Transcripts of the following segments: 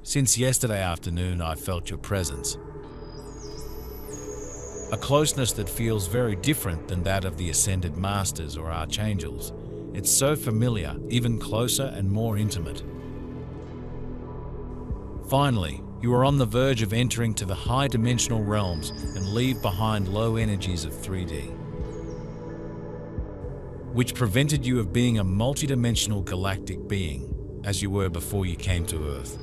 Since yesterday afternoon, I felt your presence. A closeness that feels very different than that of the ascended masters or archangels. It's so familiar, even closer and more intimate. Finally, you are on the verge of entering to the high-dimensional realms and leave behind low energies of 3D, which prevented you of being a multidimensional galactic being, as you were before you came to Earth.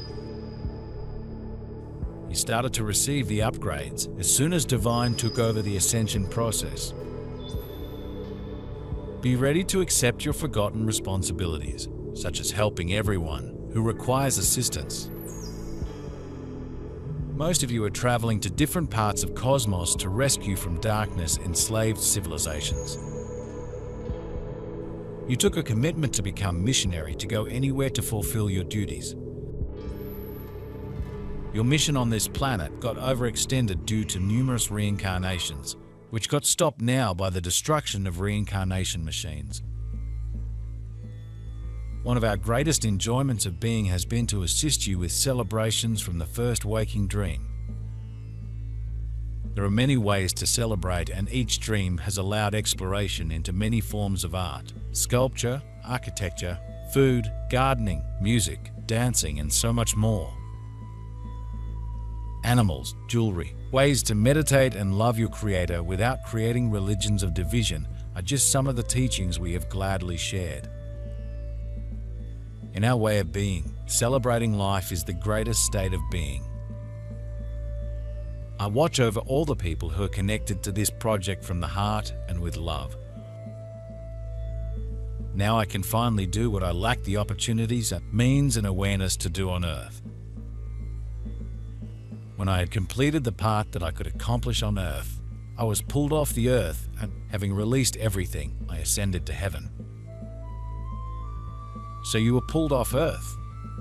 You started to receive the upgrades as soon as Divine took over the ascension process. Be ready to accept your forgotten responsibilities, such as helping everyone who requires assistance. Most of you are traveling to different parts of cosmos to rescue from darkness enslaved civilizations. You took a commitment to become missionary, to go anywhere to fulfill your duties. Your mission on this planet got overextended due to numerous reincarnations, which got stopped now by the destruction of reincarnation machines. One of our greatest enjoyments of being has been to assist you with celebrations from the first waking dream. There are many ways to celebrate, and each dream has allowed exploration into many forms of art, sculpture, architecture, food, gardening, music, dancing, and so much more. Animals, jewelry, ways to meditate and love your Creator without creating religions of division are just some of the teachings we have gladly shared. In our way of being, celebrating life is the greatest state of being. I watch over all the people who are connected to this project from the heart and with love. Now I can finally do what I lacked the opportunities, means, and awareness to do on Earth. When I had completed the part that I could accomplish on Earth, I was pulled off the Earth, and having released everything, I ascended to heaven. So you were pulled off Earth,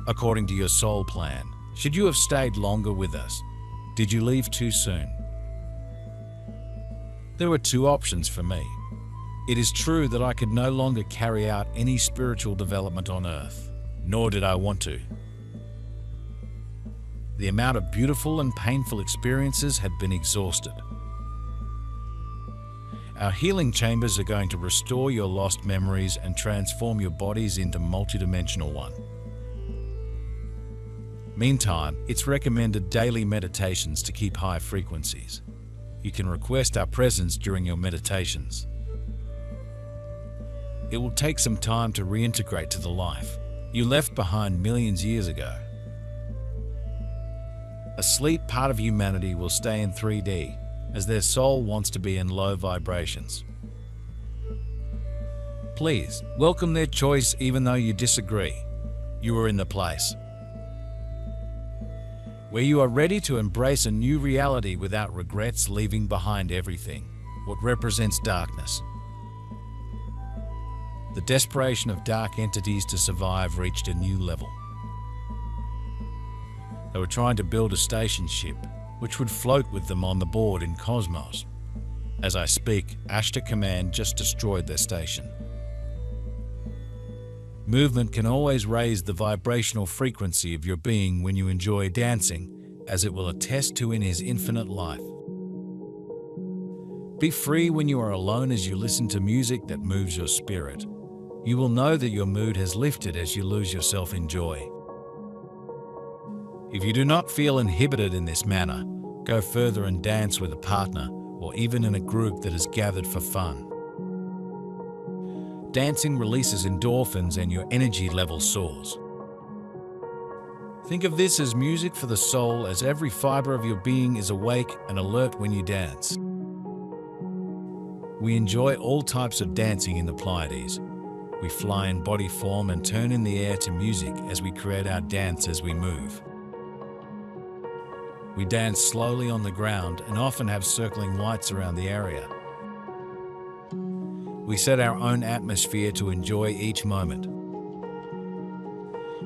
according to your soul plan. Should you have stayed longer with us? Did you leave too soon? There were two options for me. It is true that I could no longer carry out any spiritual development on Earth, nor did I want to. The amount of beautiful and painful experiences had been exhausted. Our healing chambers are going to restore your lost memories and transform your bodies into multidimensional one. Meantime, it's recommended daily meditations to keep high frequencies. You can request our presence during your meditations. It will take some time to reintegrate to the life you left behind millions years ago. A sleep part of humanity will stay in 3D, as their soul wants to be in low vibrations. Please, welcome their choice even though you disagree. You are in the place where you are ready to embrace a new reality without regrets, leaving behind everything what represents darkness. The desperation of dark entities to survive reached a new level. They were trying to build a station ship which would float with them on the board in cosmos. As I speak, Ashta Command just destroyed their station. Movement can always raise the vibrational frequency of your being when you enjoy dancing, as it will attest to in His infinite life. Be free when you are alone as you listen to music that moves your spirit. You will know that your mood has lifted as you lose yourself in joy. If you do not feel inhibited in this manner, go further and dance with a partner or even in a group that is gathered for fun. Dancing releases endorphins and your energy level soars. Think of this as music for the soul, as every fiber of your being is awake and alert when you dance. We enjoy all types of dancing in the Pleiades. We fly in body form and turn in the air to music as we create our dance as we move. We dance slowly on the ground and often have circling lights around the area. We set our own atmosphere to enjoy each moment.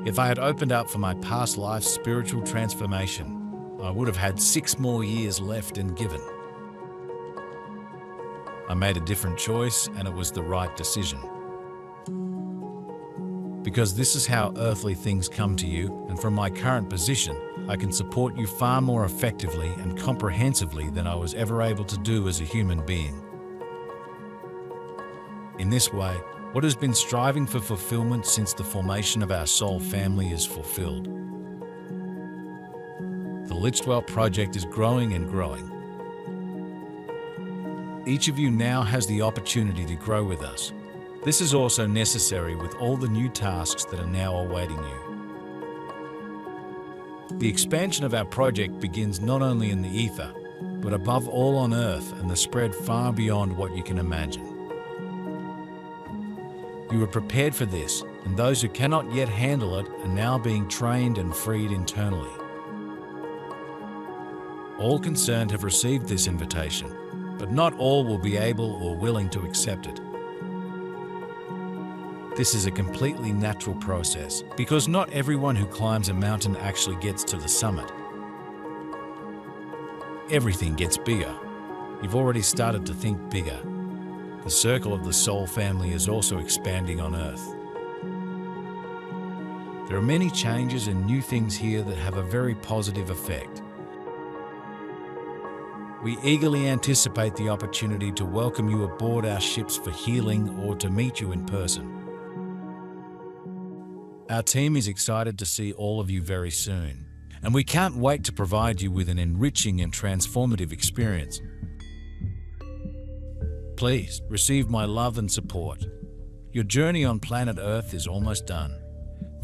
If I had opened up for my past life's spiritual transformation, I would have had 6 more years left and given. I made a different choice, and it was the right decision. Because this is how earthly things come to you, and from my current position, I can support you far more effectively and comprehensively than I was ever able to do as a human being. In this way, what has been striving for fulfillment since the formation of our soul family is fulfilled. The Lichtwell project is growing and growing. Each of you now has the opportunity to grow with us. This is also necessary with all the new tasks that are now awaiting you. The expansion of our project begins not only in the ether, but above all on Earth, and the spread far beyond what you can imagine. You are prepared for this, and those who cannot yet handle it are now being trained and freed internally. All concerned have received this invitation, but not all will be able or willing to accept it. This is a completely natural process, because not everyone who climbs a mountain actually gets to the summit. Everything gets bigger. You've already started to think bigger. The circle of the soul family is also expanding on Earth. There are many changes and new things here that have a very positive effect. We eagerly anticipate the opportunity to welcome you aboard our ships for healing or to meet you in person. Our team is excited to see all of you very soon, and we can't wait to provide you with an enriching and transformative experience. Please receive my love and support. Your journey on planet Earth is almost done.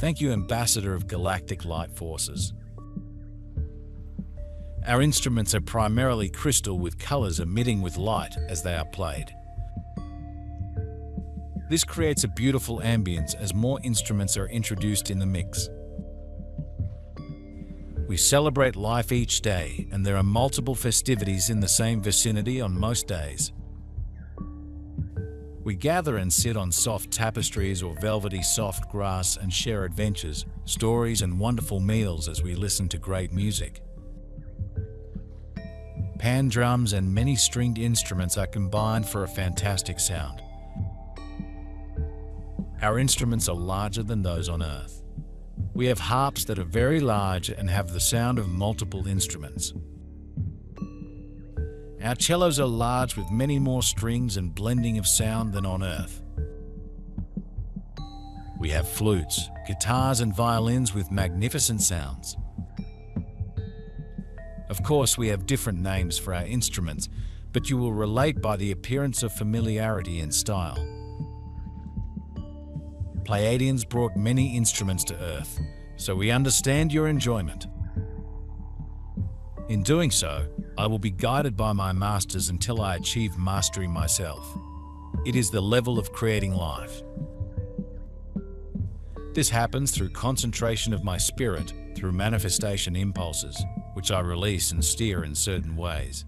Thank you, Ambassador of Galactic Light Forces. Our instruments are primarily crystal with colors emitting with light as they are played. This creates a beautiful ambience as more instruments are introduced in the mix. We celebrate life each day, and there are multiple festivities in the same vicinity on most days. We gather and sit on soft tapestries or velvety soft grass and share adventures, stories, and wonderful meals as we listen to great music. Pan drums and many stringed instruments are combined for a fantastic sound. Our instruments are larger than those on Earth. We have harps that are very large and have the sound of multiple instruments. Our cellos are large with many more strings and blending of sound than on Earth. We have flutes, guitars, and violins with magnificent sounds. Of course, we have different names for our instruments, but you will relate by the appearance of familiarity and style. Pleiadians brought many instruments to Earth, so we understand your enjoyment. In doing so, I will be guided by my masters until I achieve mastery myself. It is the level of creating life. This happens through concentration of my spirit, through manifestation impulses, which I release and steer in certain ways.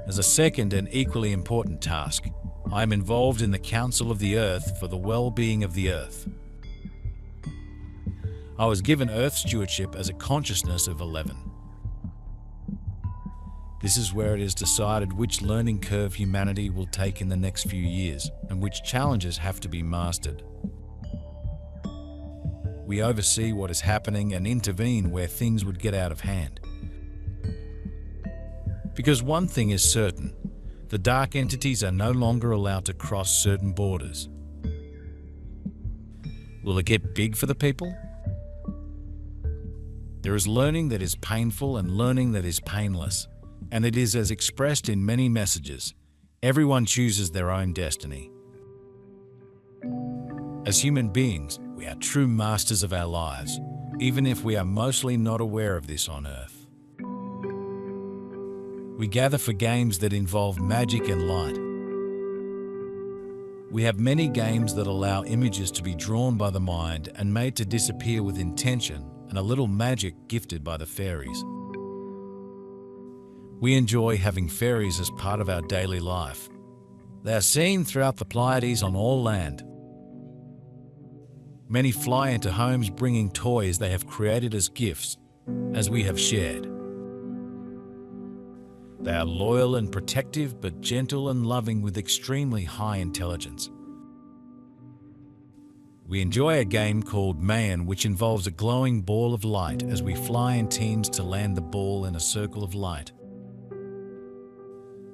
As a second and equally important task, I am involved in the Council of the Earth for the well-being of the Earth. I was given Earth stewardship as a consciousness of 11. This is where it is decided which learning curve humanity will take in the next few years and which challenges have to be mastered. We oversee what is happening and intervene where things would get out of hand. Because one thing is certain, the dark entities are no longer allowed to cross certain borders. Will it get big for the people? There is learning that is painful and learning that is painless, and it is as expressed in many messages. Everyone chooses their own destiny. As human beings, we are true masters of our lives, even if we are mostly not aware of this on Earth. We gather for games that involve magic and light. We have many games that allow images to be drawn by the mind and made to disappear with intention, and a little magic gifted by the fairies. We enjoy having fairies as part of our daily life. They are seen throughout the Pleiades on all land. Many fly into homes bringing toys they have created as gifts, as we have shared. They are loyal and protective, but gentle and loving with extremely high intelligence. We enjoy a game called Mayan, which involves a glowing ball of light as we fly in teams to land the ball in a circle of light.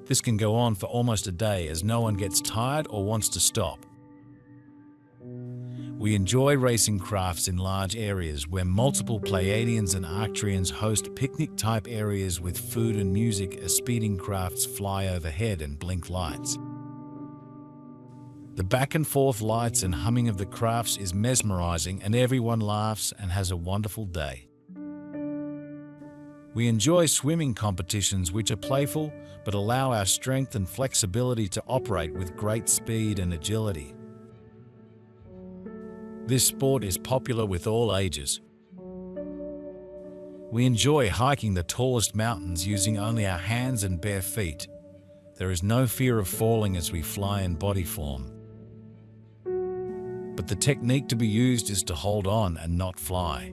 This can go on for almost a day as no one gets tired or wants to stop. We enjoy racing crafts in large areas where multiple Pleiadians and Arcturians host picnic-type areas with food and music as speeding crafts fly overhead and blink lights. The back and forth lights and humming of the crafts is mesmerizing, and everyone laughs and has a wonderful day. We enjoy swimming competitions which are playful but allow our strength and flexibility to operate with great speed and agility. This sport is popular with all ages. We enjoy hiking the tallest mountains using only our hands and bare feet. There is no fear of falling as we fly in body form. But the technique to be used is to hold on and not fly.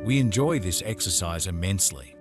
We enjoy this exercise immensely.